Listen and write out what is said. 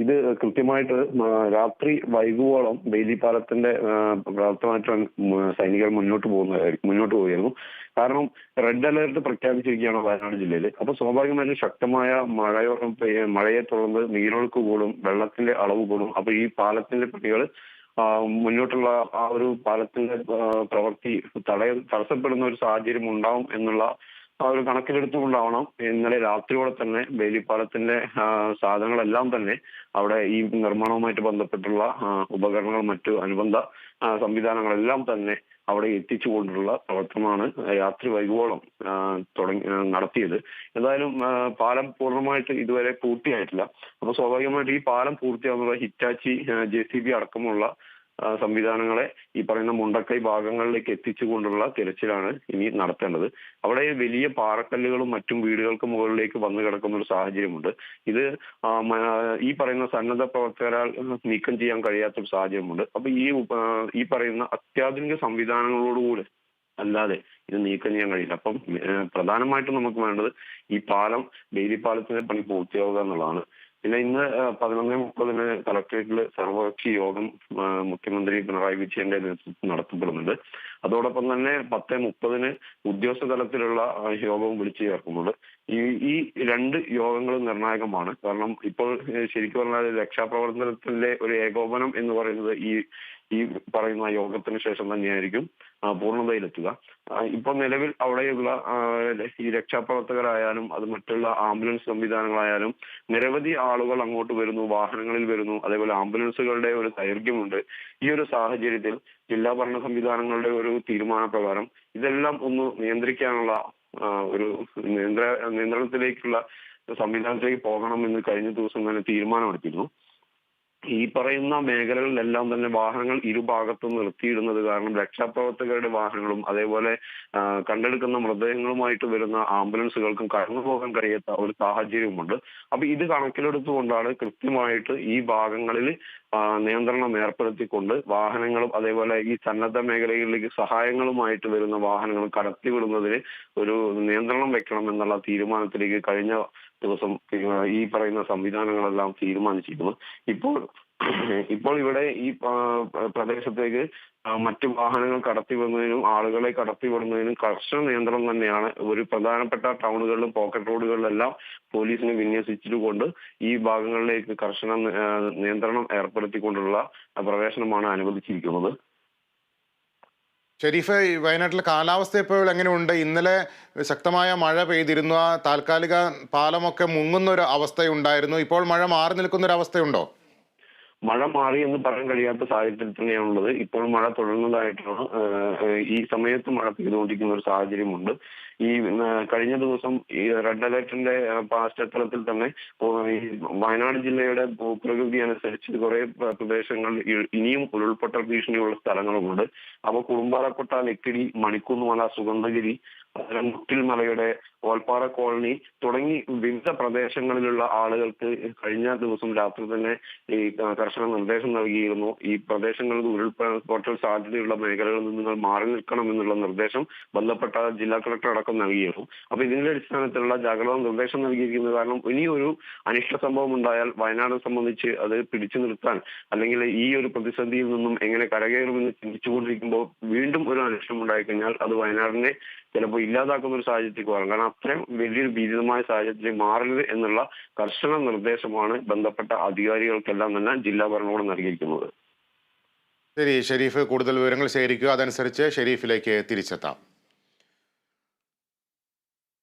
ഇത് കൃത്യമായിട്ട് രാത്രി വൈകുവോളം ബെയിലി പാലത്തിന്റെ പ്രവർത്തനമായിട്ട് സൈനികർ മുന്നോട്ട് പോവുകയായിരുന്നു. കാരണം റെഡ് അലേർട്ട് പ്രഖ്യാപിച്ചിരിക്കുകയാണ് വയനാട് ജില്ലയിൽ. അപ്പൊ സ്വാഭാവികമായിട്ടും ശക്തമായ മഴയെ തുടർന്ന് നീരൊഴുക്ക് കൂടും, വെള്ളത്തിന്റെ അളവ് കൂടും. അപ്പൊ ഈ പാലത്തിന്റെ പണികൾ മുന്നോട്ടുള്ള ആ ഒരു പാലത്തിന്റെ പ്രവൃത്തി തടസ്സപ്പെടുന്ന ഒരു സാഹചര്യം ഉണ്ടാവും എന്നുള്ള ആ ഒരു കണക്കിലെടുത്തുകൊണ്ടാവണം ഇന്നലെ രാത്രിയോടെ തന്നെ ബേലിപ്പാലത്തിന്റെ സാധനങ്ങളെല്ലാം തന്നെ അവിടെ ഈ നിർമ്മാണവുമായിട്ട് ബന്ധപ്പെട്ടുള്ള ഉപകരണങ്ങൾ, മറ്റു അനുബന്ധ സംവിധാനങ്ങളെല്ലാം തന്നെ അവിടെ എത്തിച്ചുകൊണ്ടുള്ള പ്രവർത്തനമാണ് രാത്രി വൈകുവോളം നടത്തിയത്. എന്തായാലും പാലം പൂർണ്ണമായിട്ട് ഇതുവരെ പൂർത്തിയായിട്ടില്ല. അപ്പൊ സ്വാഭാവികമായിട്ട് ഈ പാലം പൂർത്തിയാകുന്ന ഹിറ്റാച്ചി, JCB അടക്കമുള്ള സംവിധാനങ്ങളെ ഈ പറയുന്ന മുണ്ടക്കൈ ഭാഗങ്ങളിലേക്ക് എത്തിച്ചുകൊണ്ടുള്ള തിരച്ചിലാണ് ഇനി നടത്തേണ്ടത്. അവിടെ വലിയ പാറക്കല്ലുകളും മറ്റും വീടുകൾക്ക് മുകളിലേക്ക് വന്നു കിടക്കുന്ന ഒരു സാഹചര്യമുണ്ട്. ഇത് ഈ പറയുന്ന സന്നദ്ധ പ്രവർത്തകരാൽ നീക്കം ചെയ്യാൻ കഴിയാത്തൊരു സാഹചര്യമുണ്ട്. അപ്പൊ ഈ പറയുന്ന അത്യാധുനിക സംവിധാനങ്ങളോടുകൂടി അല്ലാതെ ഇത് നീക്കം ചെയ്യാൻ കഴിയില്ല. അപ്പം പ്രധാനമായിട്ടും നമുക്ക് വേണ്ടത് ഈ ബെയിലി പാലത്തിന്റെ പണി പൂർത്തിയാവുക എന്നുള്ളതാണ്. പിന്നെ ഇന്ന് 11:30 കളക്ടറേറ്റിൽ സർവകക്ഷി യോഗം മുഖ്യമന്ത്രി പിണറായി വിജയന്റെ നേതൃത്വത്തിൽ നടത്തപ്പെടുന്നുണ്ട്. അതോടൊപ്പം തന്നെ 10:30 ഉദ്യോഗസ്ഥ തലത്തിലുള്ള യോഗവും വിളിച്ചു ചേർക്കുന്നുണ്ട്. ഈ രണ്ട് യോഗങ്ങളും നിർണായകമാണ്. കാരണം ഇപ്പോൾ ശരിക്കും പറഞ്ഞാൽ രക്ഷാപ്രവർത്തനത്തിന്റെ ഒരു ഏകോപനം എന്ന് പറയുന്നത് ഈ പറയുന്ന യോഗത്തിന് ശേഷം തന്നെയായിരിക്കും പൂർണ്ണതയിലെത്തുക. ഇപ്പോൾ നിലവിൽ അവിടെയുള്ള ഈ രക്ഷാപ്രവർത്തകരായാലും അത് മറ്റുള്ള ആംബുലൻസ് സംവിധാനങ്ങളായാലും നിരവധി ആളുകൾ അങ്ങോട്ട് വരുന്നു, വാഹനങ്ങളിൽ വരുന്നു. അതേപോലെ ആംബുലൻസുകളുടെ ഒരു ദൈർഘ്യമുണ്ട്. ഈ ഒരു സാഹചര്യത്തിൽ ജില്ലാ ഭരണ സംവിധാനങ്ങളുടെ ഒരു തീരുമാനപ്രകാരം ഇതെല്ലാം ഒന്ന് നിയന്ത്രിക്കാനുള്ള ഒരു നിയന്ത്രണത്തിലേക്കുള്ള സംവിധാനത്തിലേക്ക് പോകണമെന്ന് കഴിഞ്ഞ ദിവസം തന്നെ തീരുമാനമെടുത്തിരുന്നു. ഈ പറയുന്ന മേഖലകളിലെല്ലാം തന്നെ വാഹനങ്ങൾ ഇരുഭാഗത്തും നിർത്തിയിടുന്നത് കാരണം രക്ഷാപ്രവർത്തകരുടെ വാഹനങ്ങളും അതേപോലെ കണ്ടെടുക്കുന്ന മൃതദേഹങ്ങളുമായിട്ട് വരുന്ന ആംബുലൻസുകൾക്കും കടന്നു പോകാൻ കഴിയാത്ത ഒരു സാഹചര്യവുമുണ്ട്. അപ്പൊ ഇത് കണക്കിലെടുത്തുകൊണ്ടാണ് കൃത്യമായിട്ട് ഈ ഭാഗങ്ങളിൽ നിയന്ത്രണം ഏർപ്പെടുത്തിക്കൊണ്ട് വാഹനങ്ങളും അതേപോലെ ഈ സന്നദ്ധ മേഖലകളിലേക്ക് സഹായങ്ങളുമായിട്ട് വരുന്ന വാഹനങ്ങൾ കടത്തിവിടുന്നതിന് ഒരു നിയന്ത്രണം വെക്കണം എന്നുള്ള തീരുമാനത്തിലേക്ക് കഴിഞ്ഞ ദിവസം ഈ പറയുന്ന സംവിധാനങ്ങളെല്ലാം തീരുമാനിച്ചിരുന്നു. ഇപ്പോൾ ഇവിടെ ഈ പ്രദേശത്തേക്ക് മറ്റു വാഹനങ്ങൾ കടത്തിവിടുന്നതിനും ആളുകളെ കടത്തിവിടുന്നതിനും കർശന നിയന്ത്രണം തന്നെയാണ്. ഒരു പ്രധാനപ്പെട്ട ടൗണുകളിലും പോക്കറ്റ് റോഡുകളിലെല്ലാം പോലീസിനെ വിന്യസിച്ചുകൊണ്ട് ഈ ഭാഗങ്ങളിലേക്ക് കർശന നിയന്ത്രണം ഏർപ്പെടുത്തിക്കൊണ്ടുള്ള പ്രവേശനമാണ് അനുവദിച്ചിരിക്കുന്നത്. ഷെരീഫ്, വയനാട്ടിലെ കാലാവസ്ഥ ഇപ്പോൾ എങ്ങനെയുണ്ട്? ഇന്നലെ ശക്തമായ മഴ പെയ്തിരുന്നു. ആ താൽക്കാലിക പാലമൊക്കെ മുങ്ങുന്നൊരു അവസ്ഥയുണ്ടായിരുന്നു. ഇപ്പോൾ മഴ മാറി നിൽക്കുന്നൊരു അവസ്ഥയുണ്ടോ? മഴ മാറി എന്ന് പറയാൻ കഴിയാത്ത സാഹചര്യത്തിൽ തന്നെയാണുള്ളത്. ഇപ്പോൾ മഴ തുടരുന്നതായിട്ടാണ്. ഈ സമയത്ത് മഴ പെയ്തുകൊണ്ടിരിക്കുന്ന ഒരു സാഹചര്യമുണ്ട്. ഈ കഴിഞ്ഞ ദിവസം ഈ റെഡ് അലേർട്ടിന്റെ പശ്ചാത്തലത്തിൽ തന്നെ ഈ വയനാട് ജില്ലയുടെ ഭൂപ്രകൃതി അനുസരിച്ച് കുറെ പ്രദേശങ്ങൾ ഇനിയും ഉരുൾപൊട്ടൽ ഭീഷണിയുള്ള സ്ഥലങ്ങളുമുണ്ട്. അപ്പൊ കുറുമ്പാലക്കോട്ട, ലക്കിടി, മണിക്കുന്നുമല, സുഗന്ധഗിരി, മുട്ടിൽ മലയുടെ ഓൽപ്പാറ കോളനി തുടങ്ങി വിവിധ പ്രദേശങ്ങളിലുള്ള ആളുകൾക്ക് കഴിഞ്ഞ ദിവസം രാത്രി തന്നെ ഈ കർശന നിർദ്ദേശം നൽകിയിരുന്നു. ഈ പ്രദേശങ്ങളിൽ ഉരുൾപൊട്ടൽ സാധ്യതയുള്ള മേഖലകളിൽ നിന്ന് നിങ്ങൾ മാറി നിൽക്കണം എന്നുള്ള നിർദ്ദേശം ബന്ധപ്പെട്ട ജില്ലാ കളക്ടർ അടക്കം നൽകിയിരുന്നു. അപ്പൊ ഇതിന്റെ അടിസ്ഥാനത്തിലുള്ള ജാഗ്രതാ നിർദ്ദേശം നൽകിയിരിക്കുന്നത് കാരണം ഇനിയൊരു അനിഷ്ട സംഭവം ഉണ്ടായാൽ വയനാടിനെ സംബന്ധിച്ച് അത് പിടിച്ചു നിർത്താൻ അല്ലെങ്കിൽ ഈ ഒരു പ്രതിസന്ധിയിൽ നിന്നും എങ്ങനെ കരകയറുമെന്ന് ചിന്തിച്ചുകൊണ്ടിരിക്കുമ്പോൾ വീണ്ടും ഒരു അനിഷ്ടം ഉണ്ടായിക്കഴിഞ്ഞാൽ അത് വയനാടിനെ ചിലപ്പോൾ ഇല്ലാതാക്കുന്ന ഒരു സാഹചര്യത്തിലേക്ക് വരാം. കാരണം അത്രയും വലിയൊരു ഭീതിതമായ സാഹചര്യത്തിൽ മാറരുത് എന്നുള്ള കർശന നിർദ്ദേശമാണ് ബന്ധപ്പെട്ട അധികാരികൾക്കെല്ലാം തന്നെ ജില്ലാ ഭരണകൂടം നൽകിയിരിക്കുന്നത്. ശരി ഷെരീഫ്, കൂടുതൽ വിവരങ്ങൾ ശേഖരിക്കുക. അതനുസരിച്ച് ഷെരീഫിലേക്ക് തിരിച്ചെത്താം.